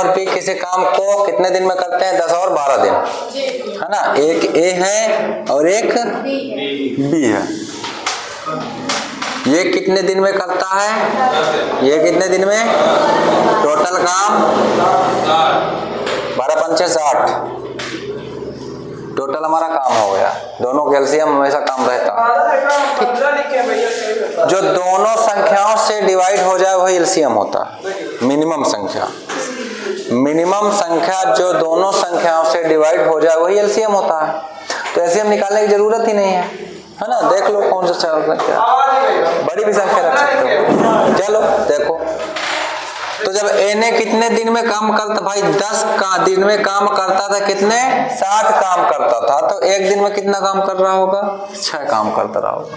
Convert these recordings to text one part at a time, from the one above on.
और बी किसी काम को कितने दिन में करते हैं? 10 और 12 दिन, है ना। एक ए है और एक बी है। ये कितने दिन में करता है? ये कितने दिन में? टोटल काम 12 पंचे 60, टोटल हमारा काम हो गया। दोनों के एलसीएम हमेशा काम रहता। जो दोनों संख्याओं से डिवाइड हो जाए वही एलसीएम होता है। मिनिमम संख्या, मिनिमम संख्या जो दोनों संख्याओं से डिवाइड हो जाए वही एलसीएम होता है। तो एलसीएम निकालने की जरूरत ही नहीं है ना। देख लो कौन सा संख्या, बड़ी भी संख्या रख सकते हो। चलो देखो, तो जब ए ने कितने दिन में काम करता भाई? 10 का दिन में काम करता था। कितने? 60 काम करता था। तो एक दिन में कितना काम कर रहा होगा? 6 काम करता रहा होगा,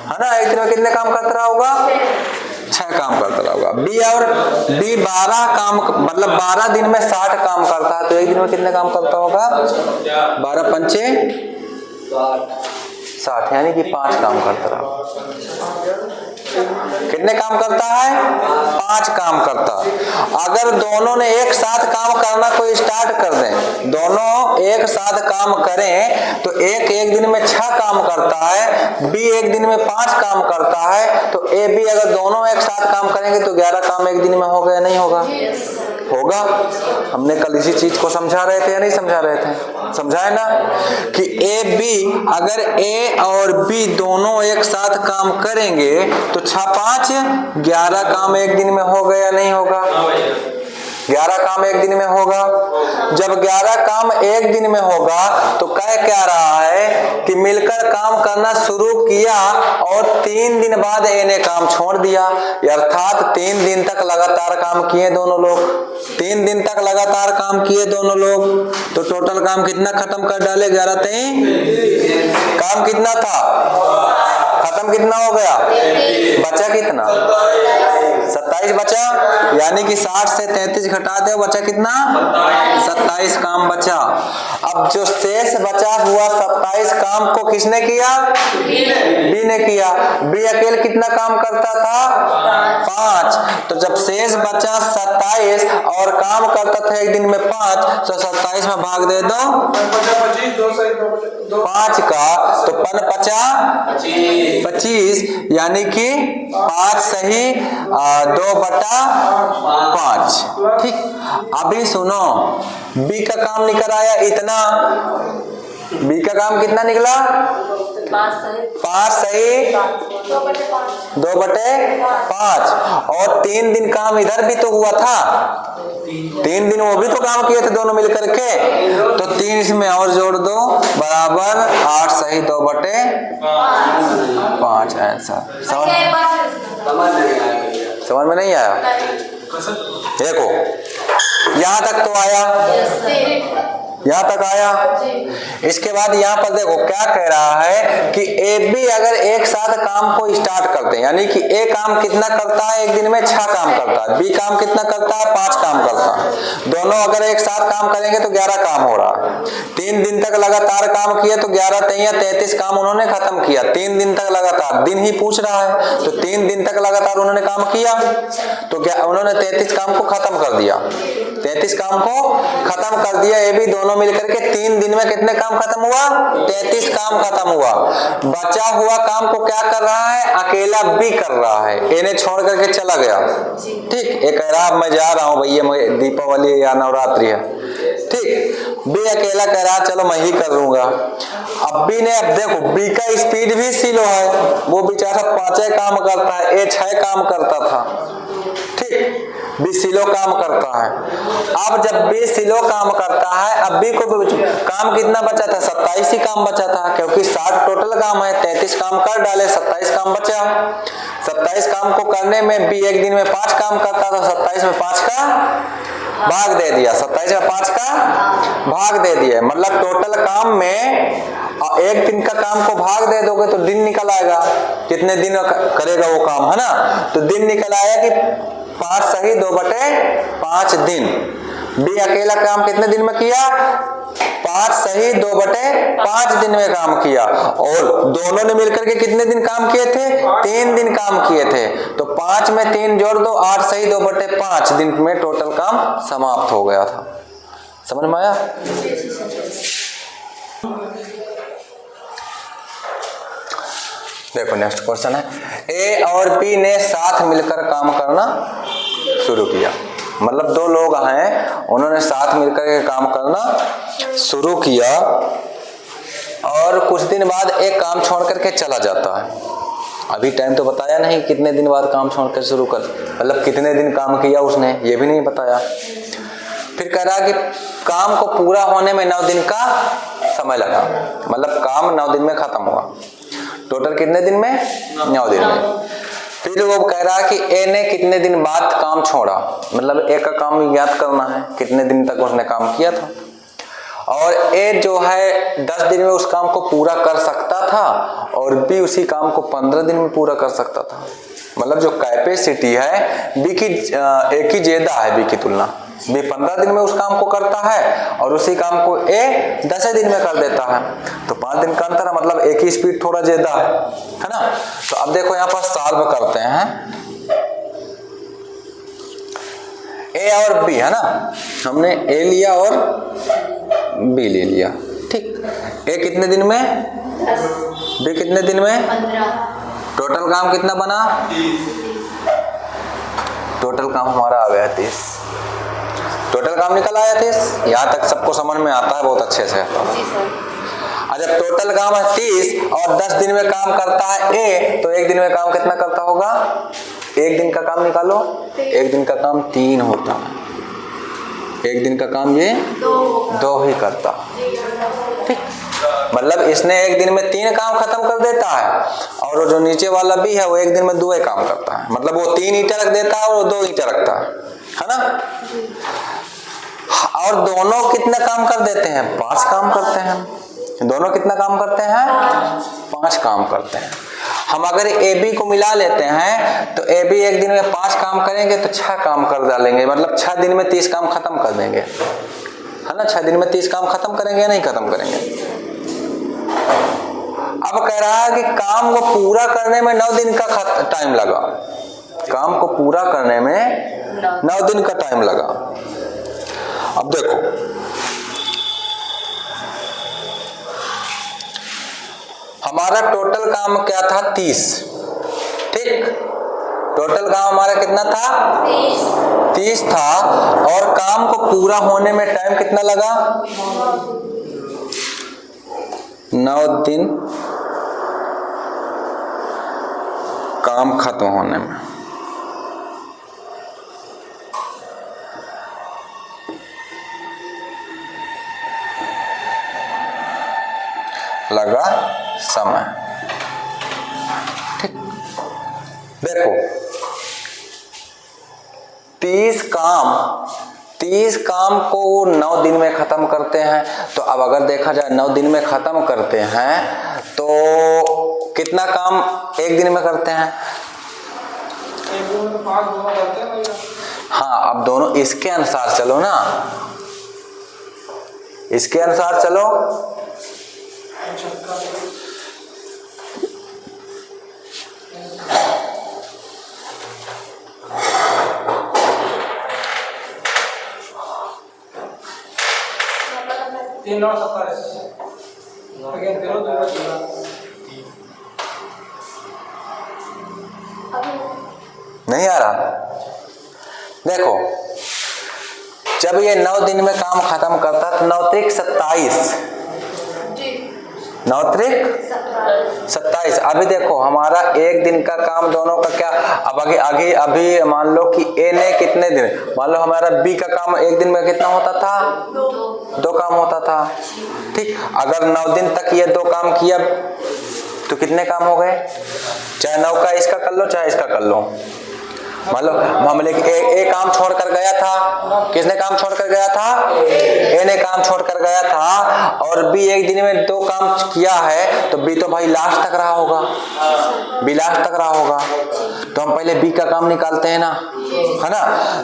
है ना। एक दिन में कितने काम करता रहा होगा? 6 काम करता रहा होगा। बी और बी 12 काम, मतलब 12 दिन में 60 काम करता है। तो एक दिन में कितने काम करता होगा? 12 पंचे 60, यानी कि 5 काम करता रहा। कितने काम करता है? 5 काम करता। अगर दोनों ने एक साथ काम करना कोई स्टार्ट कर दें, दोनों एक साथ काम करें तो एक दिन में 6 काम करता है, बी एक दिन में 5 काम करता है। तो ए बी अगर दोनों एक साथ काम करेंगे तो 11 काम एक दिन में होगा या नहीं होगा? होगा। हमने कल इसी चीज को समझा रहे थे या नहीं समझा रहे थे? समझाए ना कि ए बी, अगर ए और बी दोनों एक साथ काम करेंगे तो 6 5 11 काम एक दिन में होगा या नहीं होगा? 11 काम एक दिन में होगा। जब 11 काम एक दिन में होगा तो कह क्या रहा है कि मिलकर काम करना शुरू किया और 3 दिन बाद ए ने काम छोड़ दिया। अर्थात 3 दिन तक लगातार काम किए दोनों लोग, 3 दिन तक लगातार काम किए दोनों लोग। तो टोटल काम कितना खत्म कर डाले? 11 3 काम कितना था? खत्म कितना हो गया? बचा कितना? 27 बचा, यानी कि 60 से 33 घटा दे, बचा कितना? 27 काम बचा। अब जो शेष बचा हुआ 27 काम को किसने किया? बी ने किया। बी अकेले कितना काम करता था? 5। तो जब शेष बचा 27 और काम करता था एक दिन में 5, तो 27 में भाग दे दो 5 का, तो पन बचा 25, यानी कि 5 सही 2 बटा 5। ठीक। अभी सुनो, बी का काम निकल आया इतना। बी का काम कितना निकला? 5 सही 2 बटे 5। और 3 दिन काम इधर भी तो हुआ था, 3 दिन वो भी तो काम किए थे दोनों मिलकर के। तो 3 इसमें और जोड़ दो, बराबर 8 सही 2 बटे 5 आंसर। समझ में नहीं आया? देखो यहां तक तो आया, यहां तक आया। इसके बाद यहां पर देखो क्या कह रहा है कि ए बी अगर एक साथ काम को स्टार्ट करते हैं, यानी कि ए काम कितना करता है? एक दिन में 6 काम करता है। बी काम कितना करता है? 5 काम करता है। दोनों अगर एक साथ काम करेंगे तो 11 काम हो रहा है। 3 दिन तक लगातार काम किए तो 11 3 33 काम उन्होंने खत्म किया। 3 दिन तक लगातार, दिन ही पूछ रहा है, तो 3 दिन तक लगातार उन्होंने काम किया तो क्या उन्होंने 33 काम को खत्म कर दिया। 33 काम को खत्म कर दिया। ए बी दोनों मिलकर के 3 दिन में कितने काम खत्म हुआ? 33 काम खत्म हुआ। बचा हुआ काम को क्या कर रहा है? अकेला बी कर रहा है। ए ने छोड़ करके चला गया। ठीक। एक कह रहा मैं जा रहा हूं भैया, दीपावली या नवरात्रि है। ठीक। बी अकेला कह रहा चलो मैं ही कर लूंगा। अब बी ने, अब देखो बी का स्पीड भी स्लो है, वो बेचारा 5 काम करता है, ए 6 काम करता था। ठीक। बी स्लो काम करता है। अब जब बी स्लो काम करता है, अब बी को काम कितना बचा था? 27 ही काम बचा था, क्योंकि 60 टोटल काम है। 33 काम कर डाले, 27 काम बचा। 27 काम को करने में बी एक दिन में 5 काम करता था, 27 में 5 का भाग दे दिया। 27 में 5 का भाग दे दिया, मतलब टोटल काम में एक दिन का काम को भाग दे दोगे तो दिन निकल आएगा, कितने दिन करेगा वो काम, है ना। तो दिन निकल आया कि 5 सही 2 बटे 5 दिन। बी अकेला काम कितने दिन में किया? 5 सही 2/5 दिन में काम किया, और दोनों ने मिलकर के कितने दिन काम किए थे? 3 दिन काम किए थे। तो 5 में 3 जोड़ दो, 8 सही 2/5 दिन में टोटल काम समाप्त हो गया था। समझ में आया? देखो नेक्स्ट क्वेश्चन है, ए और बी ने साथ मिलकर काम करना शुरू किया। मतलब 2 लोग हैं, उन्होंने साथ मिलकर के काम करना शुरू किया, और कुछ दिन बाद एक काम छोड़ करके चला जाता है। अभी टाइम तो बताया नहीं कितने दिन बाद काम छोड़कर शुरू कर, मतलब कितने दिन काम किया उसने, ये भी नहीं बताया। फिर कह रहा कि काम को पूरा होने में 9 दिन का समय लगा, मतलब काम 9 दिन में खत्म हुआ। टोटल कितने दिन में? 9 दिन में। फिर वो कह रहा कि ए ने कितने दिन बाद काम छोड़ा, मतलब ए का काम याद करना है कितने दिन तक उसने काम किया था। और ए जो है 10 दिन में उस काम को पूरा कर सकता था, और बी उसी काम को 15 दिन में पूरा कर सकता था। मतलब जो कैपेसिटी है बी की ए की ज्यादा है, बी की तुलना। बी 15 दिन में उस काम को करता है, और उसी काम को ए 10 दिन में कर देता है। तो 5 दिन का अंतर है, मतलब ए की स्पीड थोड़ा ज्यादा है ना। तो अब देखो यहाँ पर सॉल्व करते हैं। ए और बी है ना, हमने ए लिया और बी ले लिया, ठीक। ए कितने दिन में? 10। बी कितने दिन में? 15। टोटल काम कितना बना? 30। टोटल काम हमारा आ गया 30। टोटल काम निकल आया 30। यहाँ तक सबको समझ में आता है बहुत अच्छे से? अच्छा, टोटल काम है 30 और 10 दिन में काम करता है ए, तो एक दिन में काम कितना करता होगा? एक दिन का काम निकालो। एक दिन का काम 3 होता है, एक दिन का काम ये 2 ही करता, ठीक। मतलब इसने एक दिन में 3 काम खत्म कर देता है, और जो नीचे वाला भी है वो एक दिन में 2 ही काम करता है। मतलब वो 3 ईंटें रख देता है और वो 2 ईंटें रखता है ना। और दोनों कितना काम कर देते हैं? 5 काम करते हैं। दोनों कितना काम करते हैं? 5 काम करते हैं। हम अगर ए बी को मिला लेते हैं तो ए बी एक दिन में 5 काम करेंगे तो 6 काम कर डालेंगे, मतलब 6 दिन में 30 काम खत्म कर देंगे, है ना। 6 दिन में 30 काम खत्म करेंगे या नहीं खत्म करेंगे? अब कह रहा है कि काम को पूरा करने में 9 दिन का टाइम लगा। काम को पूरा करने में 9 दिन का टाइम लगा। अब देखो, हमारा टोटल काम क्या था? 30, ठीक। टोटल काम हमारा कितना था? 30 था, और काम को पूरा होने में टाइम कितना लगा? 9 दिन काम खत्म होने में। लगा समय, ठीक। देखो 30 काम को 9 दिन में खत्म करते हैं। तो अब अगर देखा जाए 9 दिन में खत्म करते हैं तो कितना काम एक दिन में करते हैं? एक दिन में 5 दोनों करते हैं। हाँ, अब दोनों इसके अनुसार चलो ना, इसके अनुसार चलो। तीन और 27 नहीं आ रहा? देखो, जब ये 9 दिन में काम खत्म करता तो 9 त्रिक 27, 9 त्रिक 27। अभी देखो हमारा एक दिन का काम दोनों का क्या, अब आगे अभी मान लो कि ए ने कितने दिन, मान लो हमारा बी का काम एक दिन में कितना होता था? 2 काम होता था, ठीक। अगर 9 दिन तक ये 2 काम किया तो कितने काम हो गए? चाहे 9 का इसका कर लो चाहे इसका कर लो। मान लो मामले ए काम छोड़ कर गया था, किसने काम छोड़ कर गया था? ए ने काम छोड़ कर गया था, और बी एक दिन में 2 काम किया है, तो बी तो भाई लास्ट तक रहा होगा, बी लास्ट तक रहा होगा। तो हम पहले बी का काम निकालते हैं ना। है ना।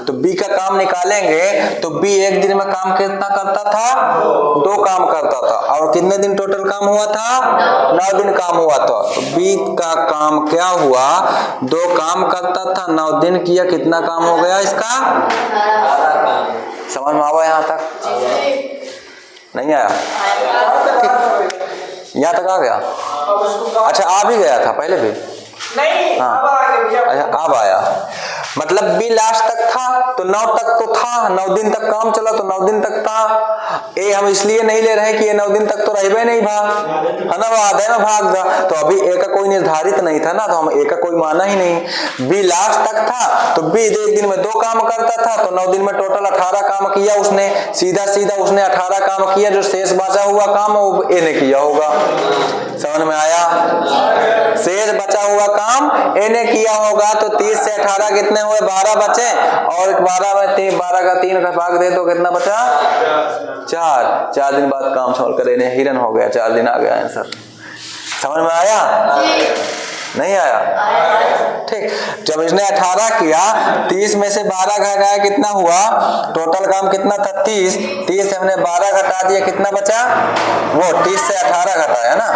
तो बी का काम निकालेंगे तो बी एक दिन में काम कितना करता था, 2 काम करता था। और कितने दिन टोटल काम हुआ था, 9 दिन काम हुआ था। तो बी का काम क्या हुआ, 2 काम करता था, 9 दिन किया, कितना काम हो गया इसका, समझ में आवा यहाँ तक, नहीं आया, यहाँ तक आ गया। अच्छा आ भी गया था पहले भी, नहीं हाँ अब आ गया भैया। अच्छा अब आया, मतलब बी लास्ट तक था तो 9 तक तो था, 9 दिन तक काम चला तो 9 दिन तक था। ए हम इसलिए नहीं ले रहे हैं कि ये 9 दिन तक तो रहे नहीं भाग, है ना, वो आधे में भाग गया। तो अभी ए का कोई निर्धारित नहीं था ना, तो हम ए का कोई माना ही नहीं। बी लास्ट तक था तो बी एक दिन में 2 काम करता था, तो 9 दिन में टोटल 18 काम किया उसने, सीधा सीधा उसने 18 काम किया, जो शेष बचा हुआ काम वो ए ने किया होगा। समझ में आया, शेष बचा हुआ काम ए ने किया होगा। तो 30 से 18 कितने हुए, 12 बचे, और 12 में 12 का 3 का भाग दे तो कितना बचा, 4 दिन बाद काम छोड़ कर इन्हें हिरन हो गया, 4 दिन आ गया आंसर। समझ में आया, नहीं आया, ठीक। जब इसने 18 किया, 30 में से 12 घटाया कितना हुआ, टोटल काम कितना था 30 से हमने 12 घटा दिया, कितना बचा, वो 30 से 18 घटाया ना,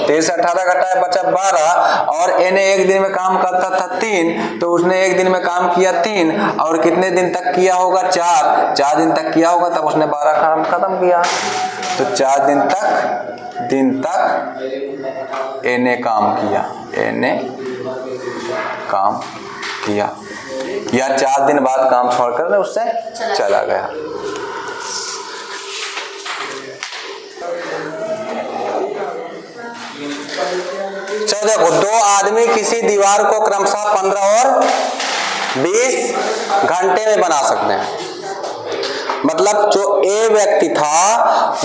30 से 18 घटाया बचा 12। और ए ने एक दिन में काम करता था 3, तो उसने एक दिन में काम किया 3, और कितने दिन तक किया होगा, 4 दिन तक किया होगा, तब उसने 12 काम खत्म किया। तो 4 दिन तक ए ने काम किया, ए ने काम किया, या 4 दिन बाद काम छोड़कर उससे चला गया। चलो देखो, 2 आदमी किसी दीवार को क्रमशः 15 और 20 घंटे में बना सकते हैं। मतलब जो ए व्यक्ति था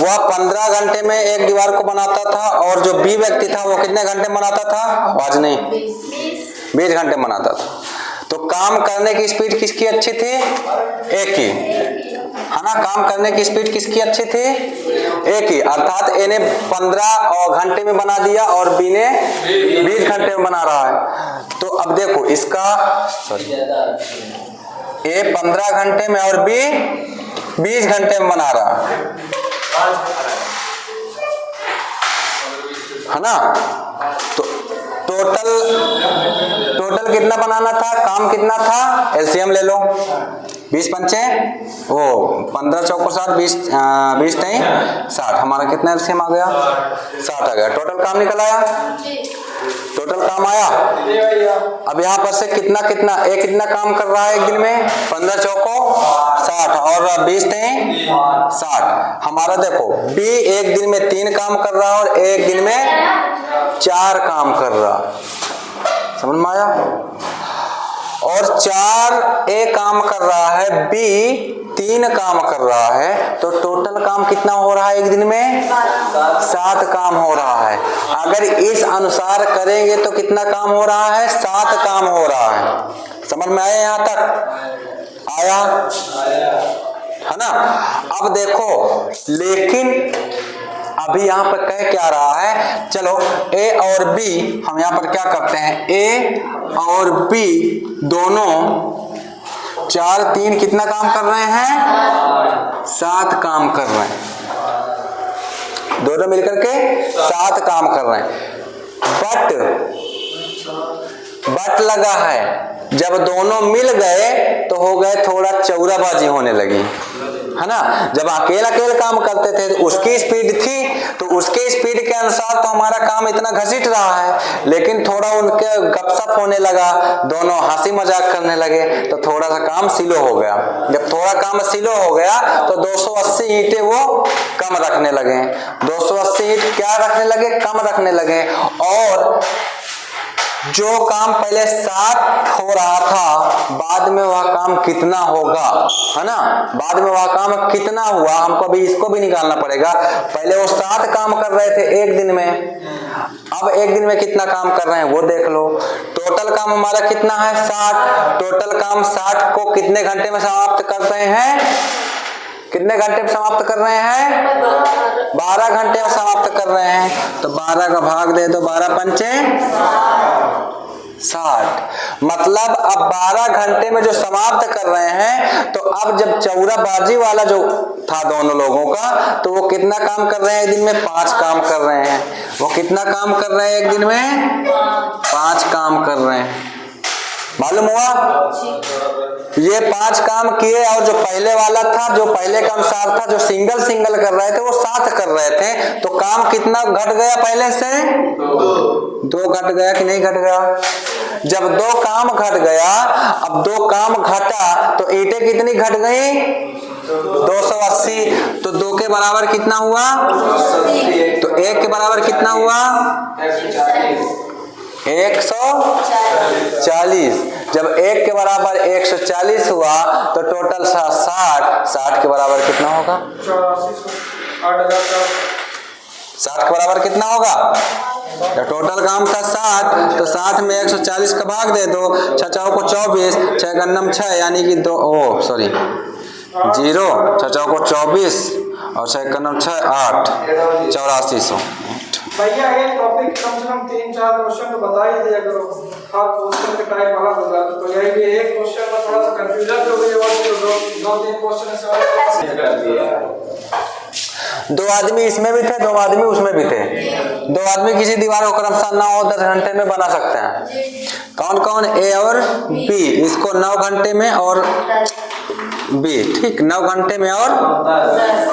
वह 15 घंटे में एक दीवार को बनाता था, और जो बी व्यक्ति था वो कितने घंटे में बनाता था, आवाज नहीं, 20 घंटे में बनाता था। तो काम करने की स्पीड किसकी अच्छी थी, ए की, है ना। काम करने की स्पीड किसकी अच्छी थी, ए की। अर्थात ए ने 15 घंटे में बना दिया और बी ने 20 घंटे में बना रहा है। तो अब देखो इसका, ए 15 घंटे में और बी 20 घंटे में बना रहा है ना। तो टोटल कितना बनाना था, काम कितना था, एलसीएम ले लो, 20 पंचे वो 15 चौको 60, 20 नहीं 60, हमारा कितना एलसीएम आ गया, 60 आ गया। टोटल काम निकल आया, टोटल काम आया। अब यहाँ पर से कितना ए कितना काम कर रहा है एक दिन में, 15 चौको 60 और 20 नहीं 60। हमारा देखो बी एक दिन में 3 काम कर रहा है और एक दिन में 4 काम कर रहा, समझ में आया। और 4 ए काम कर रहा है, बी 3 काम कर रहा है, तो टोटल काम कितना हो रहा है एक दिन में, 7 काम हो रहा है। अगर इस अनुसार करेंगे तो कितना काम हो रहा है, 7 काम हो रहा है। समझ में आया, यहाँ तक आया, है ना। अब देखो, लेकिन अभी यहाँ पर कह क्या रहा है, चलो ए और बी हम यहाँ पर क्या करते हैं, ए और बी दोनों 4 3 कितना काम कर रहे हैं, 7 काम कर रहे हैं, दोनों मिलकर के 7 काम कर रहे हैं। बट लगा है, जब दोनों मिल गए तो हो गए थोड़ा चौराबाजी होने लगी, है ना। जब अकेला काम करते थे तो उसकी स्पीड थी, तो उसके स्पीड के अनुसार तो हमारा काम इतना घसीट रहा है, लेकिन थोड़ा उनके गपशप होने लगा, दोनों हंसी मजाक करने लगे, तो थोड़ा सा काम स्लो हो गया। जब थोड़ा काम स्लो हो गया तो 280 ईंटें वो कम रखने लगे, 280 ईंट क्या रखने लगे, कम रखने लगे। और जो काम पहले 7 हो रहा था, बाद में वह काम कितना होगा, है ना, बाद में वह काम कितना हुआ, हमको अभी इसको भी निकालना पड़ेगा। पहले वो 7 काम कर रहे थे एक दिन में, अब एक दिन में कितना काम कर रहे हैं वो देख लो। टोटल काम हमारा कितना है, 60। टोटल काम 60 को कितने घंटे में समाप्त कर रहे हैं, कितने घंटे में समाप्त कर रहे हैं, 12 घंटे में समाप्त कर रहे हैं। तो 12 का भाग दे दो, 12 पंचे 60। मतलब अब 12 घंटे में जो समाप्त कर रहे हैं, तो अब जब चौराबाजी वाला जो था दोनों लोगों का, तो वो कितना काम कर रहे हैं एक दिन में? 5 काम कर रहे हैं। वो कितना काम कर रहे हैं एक दिन में? 5 काम कर रहे हैं। मालूम हुआ? ये 5 काम किए, और जो पहले वाला था, जो पहले का अनुसार था, जो सिंगल सिंगल कर रहे थे, वो 7 कर रहे थे। तो काम कितना घट गया पहले से? 2 घट गया कि नहीं घट गया? जब 2 काम घट गया, अब 2 काम घटा तो ईंटें कितनी घट गई? 280। तो 2 के बराबर कितना हुआ? तो 1 के बराबर कितना हुआ? 140। जब 1 के बराबर 140 हुआ, तो टोटल 60 के बराबर कितना होगा? 60 के बराबर कितना होगा? तो टोटल काम था 60, तो 60 में 140 का भाग दे दो, 6 को 24, 6 गन्नम 6, यानी कि 0, 6 को 24 और 6 गन्नम 6, 8, 8400। भैया एक टॉपिक कम से कम 3-4 क्वेश्चन तो बता ही दिया करो, हर क्वेश्चन का टाइम अलग हो जाता है। तो यही कि एक क्वेश्चन में थोड़ा सा कंफ्यूजन हो गई, और 2-3 क्वेश्चन से 2 आदमी इसमें भी थे, 2 आदमी उसमें भी थे। 2 आदमी किसी दीवार को क्रमशः 9 और 10 घंटे में बना सकते हैं। कौन कौन? ए और बी। इसको 9 घंटे में और बी, ठीक, 9 घंटे में और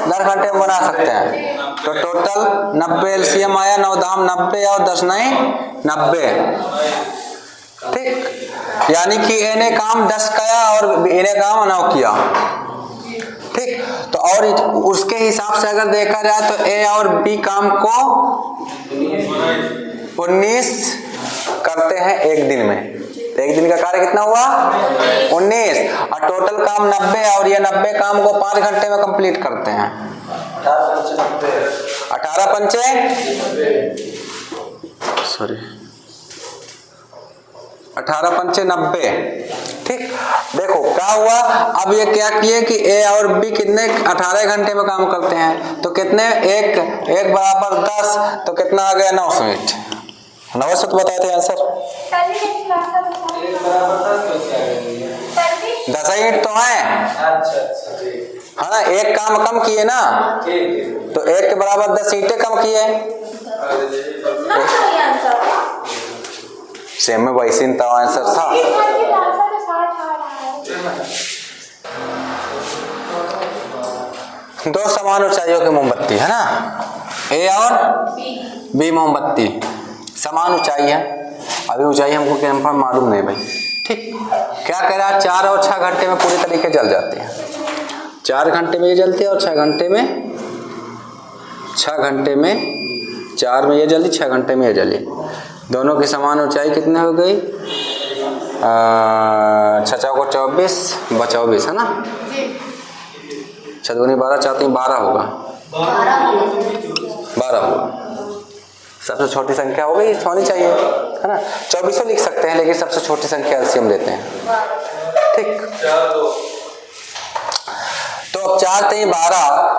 10 घंटे में बना सकते हैं। तो टोटल 90 एलसीएम आया, 9 दाम 90 और 10 9 90, ठीक। यानी कि ए ने काम 10 किया और बी ने काम 9 किया, ठीक। तो और उसके हिसाब से अगर देखा जाए तो ए और बी काम को 19 करते हैं एक दिन में। एक दिन का कार्य कितना हुआ? 19। और टोटल काम 90, और ये 90 काम को 5 घंटे में कंप्लीट करते हैं। 18 पंचे 90, ठीक। देखो क्या हुआ, अब ये क्या किए कि ए और बी कितने 18 घंटे में काम करते हैं, तो कितने? एक बराबर 10, तो कितना आ गया? 900 ईंट। 900 तो बताए थे आंसर। 10 ईंट तो है, है ना? एक काम कम किए ना, तो 1 के बराबर 10 ईंटें कम किए। सेम में वैसे ही आंसर था। दो समान ऊंचाइयों की मोमबत्ती है ना, ए और बी मोमबत्ती समान ऊंचाई है। अभी ऊंचाई हमको क्या मालूम नहीं भाई, ठीक। क्या कह रहा है? 4 और 6 घंटे में पूरी तरीके जल जाते हैं। 4 घंटे में ये जलती है और 6 घंटे में 4 में ये जली, 6 घंटे में ये जली। दोनों की समान ऊंचाई कितनी हो गई? 6 को 24 24 है ना, 6 दूनी 12, 4 3 12 होगा, 12 होगा। सबसे छोटी संख्या हो गई, होनी चाहिए, है ना। 24 लिख सकते हैं, लेकिन सबसे छोटी संख्या एलसीएम लेते हैं, ठीक। तो अब 4 3 12,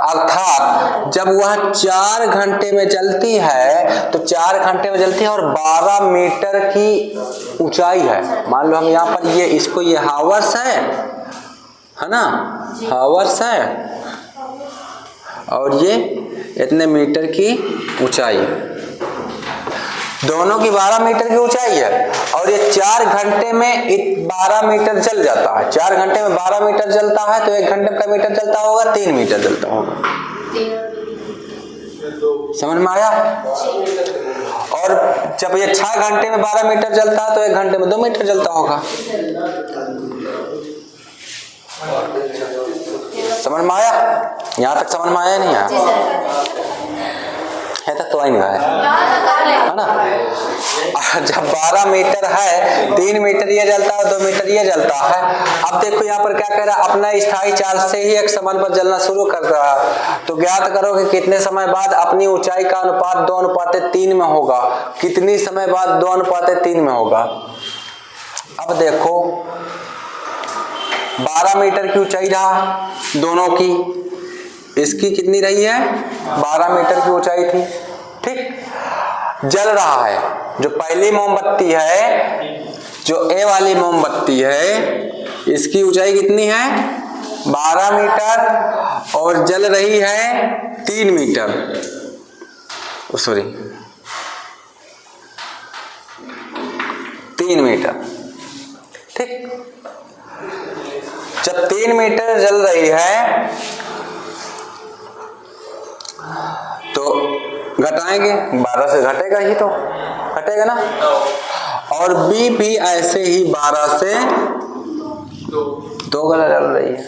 अर्थात जब वह 4 घंटे में जलती है, तो 4 घंटे में जलती है और 12 मीटर की ऊंचाई है। मान लो हम यहाँ पर ये इसको, ये हावर्स है ना, हावर्स है, और ये इतने मीटर की ऊंचाई है। दोनों की 12 मीटर की ऊंचाई है, और ये 4 घंटे में 12 मीटर जल जाता है। 4 घंटे में 12 मीटर जलता है, तो 1 घंटे में क्या मीटर जलता होगा? 3 मीटर जलता होगा। समझ में आया? और जब ये 6 घंटे में 12 मीटर जलता है, तो 1 घंटे में 2 मीटर जलता होगा। समझ में आया? यहाँ तक समझ में आया नहीं आया? है तक तो आई नहीं है ना। जब 12 मीटर है, 3 मीटर ये जलता है, 2 मीटर ये जलता है। अब देखो यहाँ पर क्या कह रहा है, अपना स्थायी चार्ज से ही एक समान पर जलना शुरू कर रहा है। तो ज्ञात करो कि कितने समय बाद अपनी ऊंचाई का अनुपात 2:3 में होगा। कितनी समय बाद 2:3 में होगा? अब देखो 12 मीटर की ऊंचाई रहा दोनों की, इसकी कितनी रही है? 12 मीटर की ऊंचाई थी, ठीक। जल रहा है, जो पहली मोमबत्ती है जो ए वाली मोमबत्ती है इसकी ऊंचाई कितनी है 12 मीटर और जल रही है 3 मीटर, सॉरी 3 मीटर। ठीक, जब 3 मीटर जल रही है तो घटाएंगे, 12 से घटेगा ही, तो घटेगा ना। और बी भी ऐसे ही 12 से 2 गला जल रही है।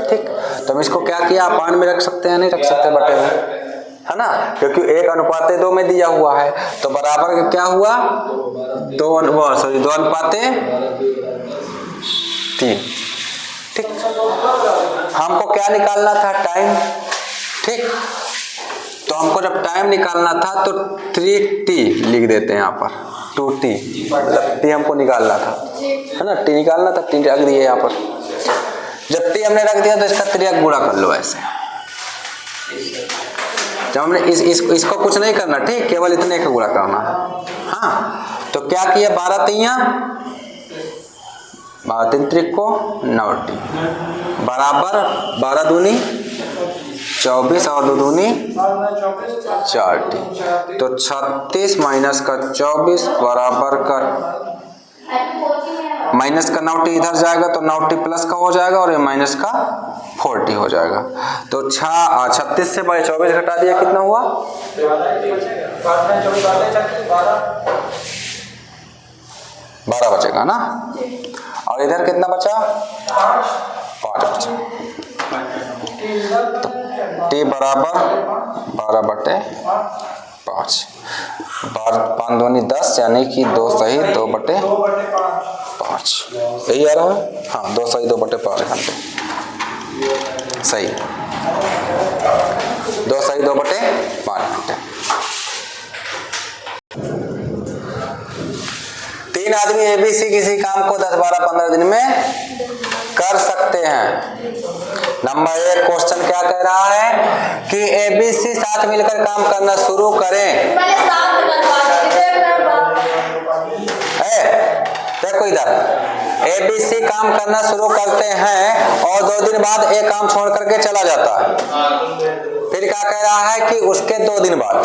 ठीक, तो हम इसको क्या किया, अपान में रख सकते हैं, नहीं रख सकते बटे में, है ना, क्योंकि 1:2 में दिया हुआ है। तो बराबर का क्या हुआ 2 अनुपाते 3। ठीक, हमको क्या निकालना था, टाइम। ठीक, तो हमको जब टाइम निकालना था तो 3t लिख देते हैं यहाँ पर, 2t, मतलब t हमको निकालना था, है ना, t निकालना था, t रख दिए यहाँ पर। जब t हमने रख दिया तो इसका 3 गुणा कर लो ऐसे। जब हमने इसको कुछ नहीं करना, ठीक, केवल इतने का गुणा करना है। हाँ, तो क्या किया, 12 तियां 12 3 त्रिको 9t बराबर 12 दूनी 24 और 2 दूनी 4t। तो 36 माइनस का 24 बराबर का माइनस का 9t इधर जाएगा तो 9t प्लस का हो जाएगा और ये माइनस का 4t हो जाएगा। तो 36 से 24 घटा दिया, कितना हुआ 12 बचेगा ना। और इधर कितना बचा 5 बचा। तो t बराबर 12/5, 5 दूनी 10 यानी कि 2 सही 2/5, यही आ रहा है। हाँ, 2 सही 2/5 घंटे, सही 2 सही 2/5 घंटे। 3 आदमी ABC किसी काम को 10, 12, 15 दिन में कर सकते हैं। नंबर 1 क्वेश्चन क्या कह रहा है कि ABC साथ मिलकर काम करना शुरू करें। देखो इधर ABC काम करना शुरू करते हैं और 2 दिन बाद एक काम छोड़ करके चला जाता है। फिर क्या कह रहा है कि उसके 2 दिन बाद,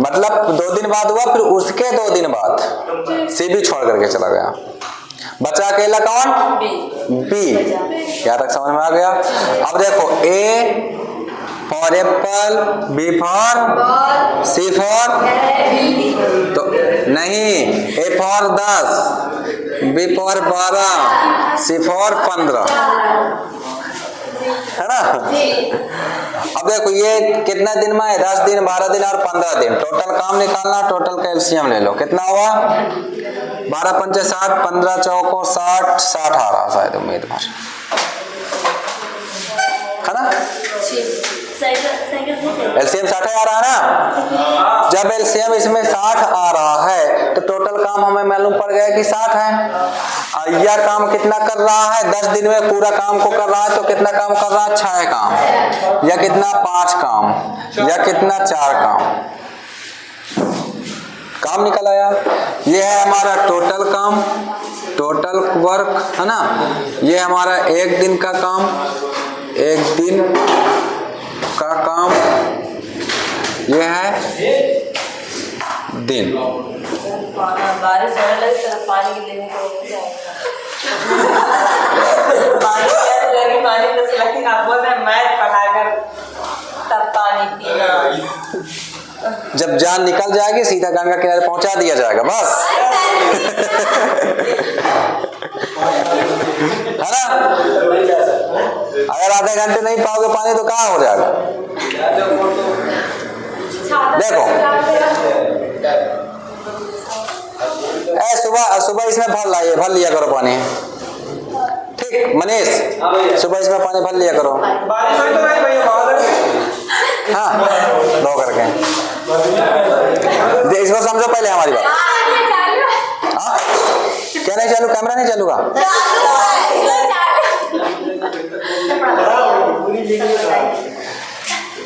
मतलब 2 दिन बाद हुआ, फिर उसके 2 दिन बाद C भी छोड़ करके चला गया। बचा अकेला कौन, B। यहाँ तक समझ में आ गया। अब देखो A for Apple, B for C for, तो नहीं, A for 10, B for 12, C for 15, है ना। अब देखो ये कितना दिन में है, 10 दिन, 12 दिन और 15 दिन। टोटल काम निकालना, टोटल का एलसीएम ले लो, कितना हुआ 12 पंचे 60, 15 चौको 60, 60 आ रहा शायद, उम्मीद भर, है ना। एलसीएम 60 आ रहा है ना। जब एलसीएम इसमें 60 आ रहा है तो टोटल काम हमें मालूम पड़ गया कि 60 है। यह काम कितना कर रहा है, 10 दिन में पूरा काम को कर रहा है, तो कितना काम कर रहा है 6 काम, या कितना 5 काम, या कितना 4 काम निकल आया। ये है हमारा टोटल काम, टोटल वर्क, है ना। ये हमारा 1 दिन का काम, 1 दिन का काम, ये है दिन। बारिश होने लगी तो पानी लेने को पानी कैसे लगी, पानी बस लगी। आप बोल रहे मैथ पढ़ाकर तब पानी पीना। जब जान निकल जाएगी सीधा गंगा किनारे पहुंचा दिया जाएगा, बस। है ना। अगर आधे घंटे नहीं पाओगे पानी तो कहाँ हो जाएगा। देखो सुबह इसमें भर लिया करो पानी, ठीक मनीष, सुबह इसमें पानी भर लिया करो। बारिश हुई तो नहीं भैया, हाँ, दो करके इसको समझो पहले हमारी बात। हाँ, क्या नहीं चालू, कैमरा नहीं चालू का।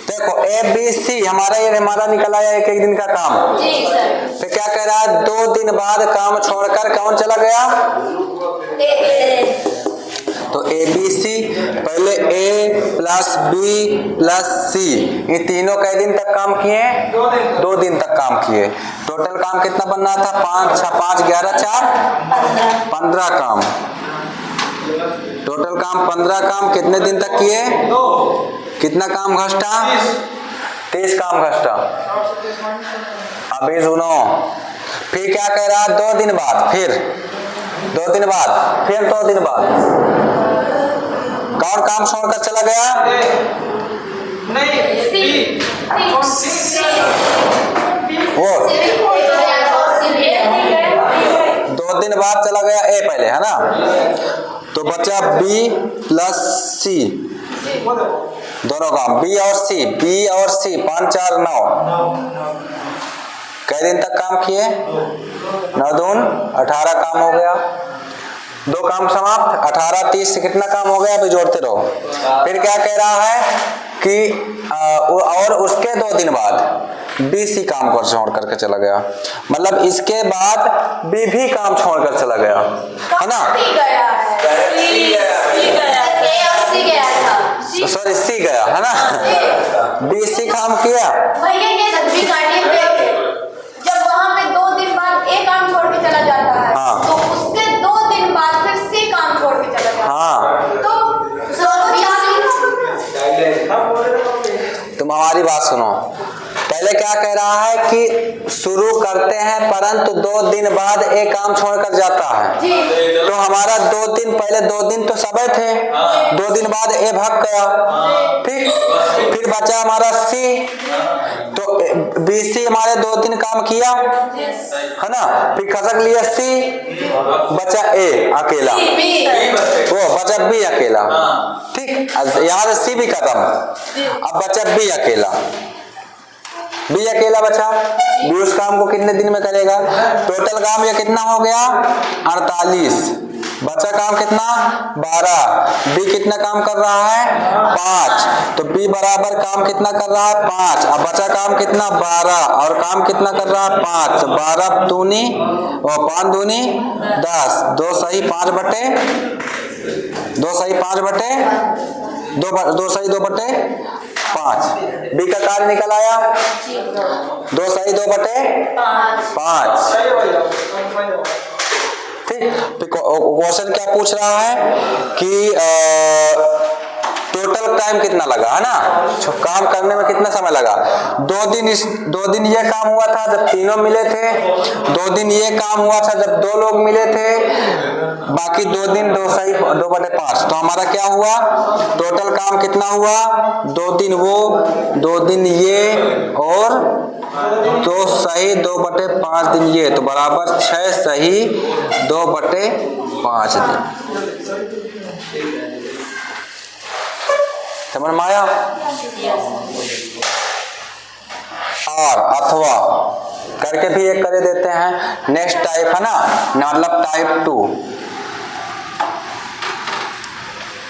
देखो देखो ए बी सी हमारा निकल आया एक एक दिन का काम। जी सर। फिर क्या कह रहा है, 2 दिन बाद काम छोड़कर कौन चला गया? तो ए बी सी, पहले ए प्लस बी प्लस सी, ये तीनों कई दिन तक काम किए? 2 दिन तक काम किए। टोटल काम कितना बनना था? 5 6 5 11 4 15 काम। टोटल काम 15 काम कितने दिन तक किए? कितना काम घटा? 30 काम घटा। अभी सुनो, फिर क्या कह रहा है, 2 दिन बाद, फिर 2 दिन बाद, फिर 2 दिन बाद कौन काम छोड़कर चला गया? वो 2 दिन बाद चला गया ए पहले, है ना? तो बचा बी प्लस सी, दोनों काम बी और सी, 5 4 9। कई दिन तक काम किए? 9 दून 18 काम हो गया। 2 काम समाप्त, 18 30 से कितना काम हो गया? अभी जोड़ते रहो। फिर क्या कह रहा है कि और उसके 2 दिन बाद बी सी काम कर छोड़ करके चला गया, मतलब इसके बाद बी भी काम छोड़कर चला गया, है ना? सॉरी सी गया, है ना? बी सी काम किया। भैया ये सब्जी काटी पे जब वहाँ पे 2 दिन बाद ए काम छोड़ के चला जाता है, हाँ। तो उसके 2 दिन बाद फिर सी काम छोड़ के चला जाता है। हाँ, तो तुम हमारी बात सुनो। पहले क्या कह रहा है कि शुरू करते हैं परंतु 2 दिन बाद एक काम छोड़कर जाता है। जी। तो हमारा 2 दिन पहले 2 दिन तो सबे थे, 2 दिन बाद ए भाग गया, ठीक। फिर बचा हमारा सी, तो बी सी हमारे 2 दिन काम किया, है ना? फिर खसक लिया सी, बचा ए अकेला, वो बचा बी अकेला, ठीक। यहाँ से सी भी खत्म, अब बचा बी अकेला। बी अकेला बचा, बी उस काम को कितने दिन में करेगा? टोटल काम ये कितना हो गया? 48। बचा काम कितना? 12। बी कितना काम कर रहा है? 5। तो बी बराबर काम कितना कर रहा है? 5। अब बचा काम कितना? 12, और काम कितना कर रहा है? 5। 12 दूनी और 5 दूनी 10, 2 सही 5 बटे 2 सही 5 बटे 2 सही 2 बटे 5। बी का कार्य निकल आया 2 सही 2 बटे 5, ठीक। क्वेश्चन क्या पूछ रहा है कि टोटल टाइम कितना लगा, है ना? काम करने में कितना समय लगा? 2 दिन ये काम हुआ था जब तीनों मिले थे, 2 दिन ये काम हुआ था जब 2 लोग मिले थे, बाकी 2 दिन 2 सही 2 बटे 5। तो हमारा क्या हुआ? टोटल काम कितना हुआ? 2 दिन वो, 2 दिन ये, और 2 सही 2 बटे 5 दिन ये, तो बराबर 6 सही 2 बटे 5 दिन। समझ में आया? और अथवा करके भी एक करे देते हैं, नेक्स्ट टाइप, है ना? मतलब टाइप 2,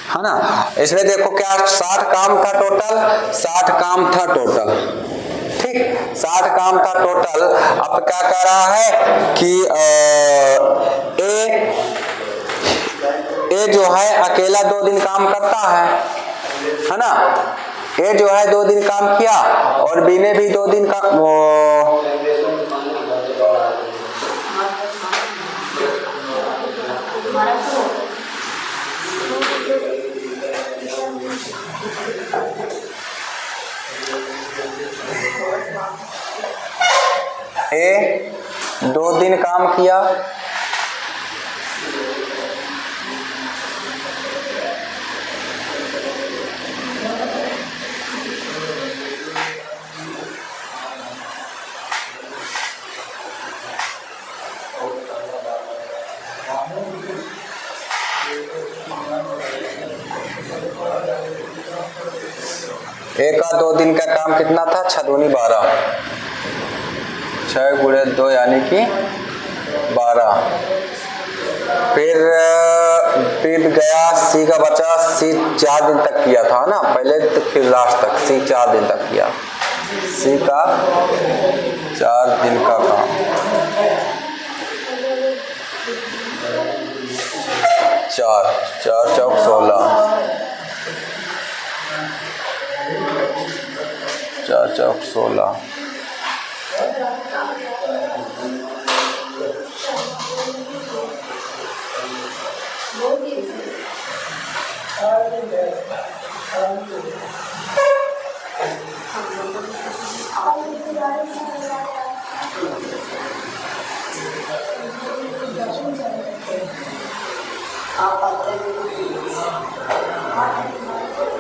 है ना? इसमें देखो क्या 60 काम था टोटल, 60 काम था टोटल, ठीक। 60 काम था टोटल। अब क्या कह रहा है कि ए जो है अकेला 2 दिन काम करता है ना? ए जो है 2 दिन काम किया, और बी ने भी 2 दिन का ए 2 दिन काम किया, एक का 2 दिन का काम कितना था? 6 दूनी 12, 6 गुणे 2 यानी कि 12। फिर बीत गया, सी का बचा, सी 4 दिन तक किया था ना पहले, तो फिर लास्ट तक सी 4 दिन तक किया, सी का 4 दिन का काम। 4 चौक 16, 4 चौक 16।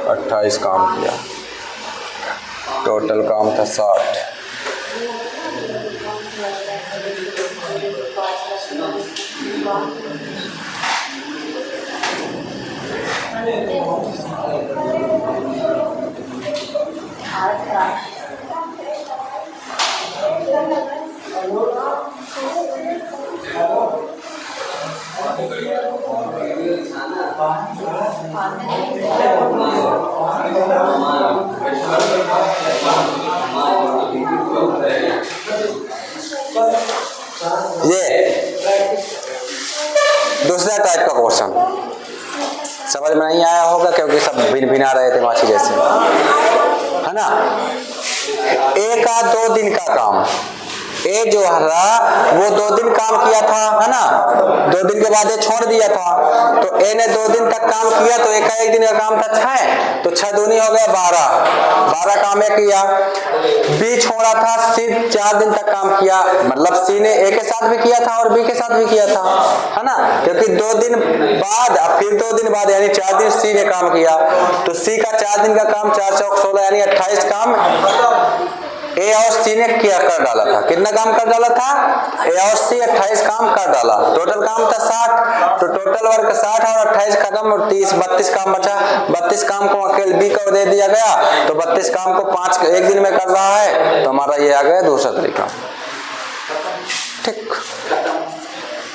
अट्ठाईस काम किया, टोटल काम था 60। ये दूसरा टाइप का क्वेश्चन समझ में नहीं आया होगा क्योंकि सब भिन भिना रहे थे माछी जैसे, है ना। 1 का 2 दिन का काम, ए जो रहा वो 2 दिन काम किया था, है ना। 2 दिन के बाद ये छोड़ दिया था, तो ए ने 2 दिन तक काम किया, तो एक दिन का काम था 6, तो 6 दूनी हो गया 12 काम ए किया। बी छोड़ा था, सी 4 दिन तक काम किया, मतलब सी ने ए के साथ भी किया था और बी के साथ भी किया था, है ना, क्योंकि 2 दिन बाद फिर 2 दिन बाद यानी 4 दिन सी ने काम किया, तो सी का 4 दिन का काम 4 चौक 16 यानी 28 काम ए और सी ने किया कर डाला था। कितना काम कर डाला था? ए और सी 28 काम कर डाला, टोटल काम था 60, तो टोटल वर्क 60 और 28 खत्म और 32 काम बचा। 32 काम को अकेले बी को दे दिया गया, तो 32 काम को 1 दिन में कर रहा है, तो हमारा ये आ गया दूसरा तरीका। ठीक।